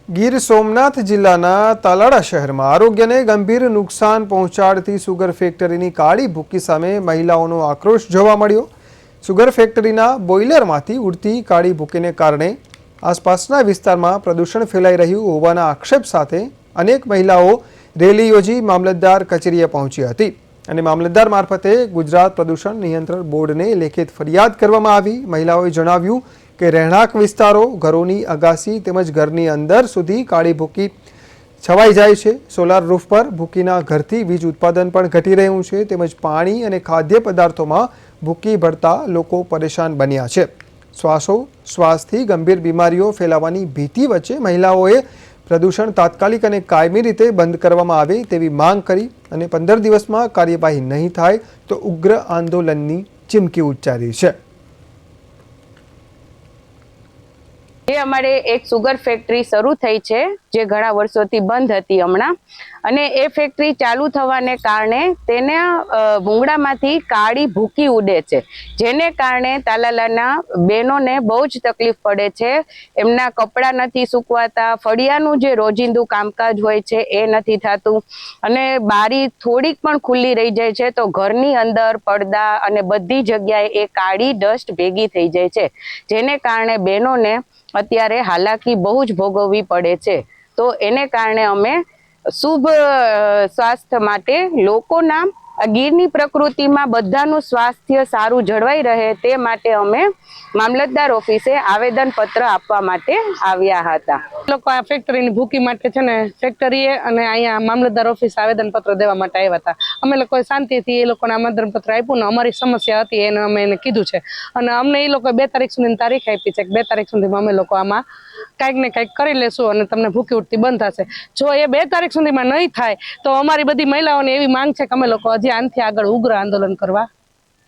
ગીર સોમનાથ જિલ્લાના તાલાળા શહેરમાં આરોગ્યને ગંભીર નુકસાન પહોંચાડતી સુગર ફેક્ટરીની કાળી ભૂકી સામે મહિલાઓનો આક્રોશ જોવા મળ્યો। સુગર ફેક્ટરીના બોઇલરમાંથી ઉડતી કાળી ભૂકીને કારણે આસપાસના વિસ્તારમાં પ્રદૂષણ ફેલાઈ રહ્યું હોવાના આક્ષેપ સાથે અનેક મહિલાઓ રેલી યોજી મામલતદાર કચેરીએ પહોંચી હતી અને મામલતદાર મારફતે ગુજરાત પ્રદૂષણ નિયંત્રણ બોર્ડને લેખિત ફરિયાદ કરવામાં આવી। મહિલાઓએ જણાવ્યું કે રહેણાંક વિસ્તારો, ઘરોની અગાસી તેમજ ઘરની અંદર સુધી કાળી ભૂકી છવાઈ જાય છે। સોલાર રૂફ પર ભૂકીના ઘરથી વીજ ઉત્પાદન પણ ઘટી રહ્યું છે તેમજ પાણી અને ખાદ્ય પદાર્થોમાં ભૂકી ભળતા લોકો પરેશાન બન્યા છે। શ્વાસોશ્વાસથી ગંભીર બીમારીઓ ફેલાવાની ભીતિ વચ્ચે મહિલાઓએ પ્રદૂષણ તાત્કાલિક અને કાયમી રીતે બંધ કરવામાં આવે તેવી માંગ કરી અને 15 દિવસમાં કાર્યવાહી નહીં થાય તો ઉગ્ર આંદોલનની ચીમકી ઉચ્ચારી છે। અમારે એક સુગર ફેક્ટરી શરૂ થઈ છે જે ઘણા વર્ષોથી બંધ હતી હમણાં, અને એ ફેક્ટરી ચાલુ થવાને કારણે તેના ભૂંગળામાંથી કાળી ભૂકી ઉડે છે, જેને કારણે તાલાલાના બહેનોને બહુ જ તકલીફ પડે છે। એમના કપડાં નથી સુકવાતા, ફળિયાનું જે રોજિંદુ કામકાજ હોય છે એ નથી થતું, અને બારી થોડીક પણ ખુલ્લી રહી જાય છે તો ઘરની અંદર પડદા અને બધી જગ્યાએ એ કાળી ડસ્ટ ભેગી થઈ જાય છે, જેને કારણે બહેનોને અત્યારે હાલાકી બહુ જ ભોગવવી પડે છે। તો એને કારણે અમે શુભ સ્વાસ્થ્ય માટે લોકોના ગીરની પ્રકૃતિમાં બધાનું સ્વાસ્થ્ય સારું જળવાઈ રહે તે માટે અમે મામલતદાર ઓફિસે આવેદન પત્ર આપવા માટે આવ્યા હતા। લોકો આ ફેક્ટરીની ભૂકી માટે છે ને ફેક્ટરીએ અને અહીંયા મામલતદાર ઓફિસ આવેદન પત્ર દેવા માટે આવ્યા હતા। અમે લોકોએ શાંતિથી એ લોકોને આમંત્રણ પત્ર આપ્યું ને અમારી સમસ્યા હતી એને અમે એને કીધું છે, અને અમને એ લોકોએ 2 તારીખ સુધીની તારીખ આપી છે કે 2 તારીખ સુધીમાં અમે લોકો આમાં કંઈક ને કંઈક કરી લેશું અને તમને ભૂકી ઉઠતી બંધ થશે। જો એ 2 તારીખ સુધીમાં નહીં થાય તો અમારી બધી મહિલાઓની એવી માંગ છે કે અમે લોકો હજી આનાથી આગળ ઉગ્ર આંદોલન કરવા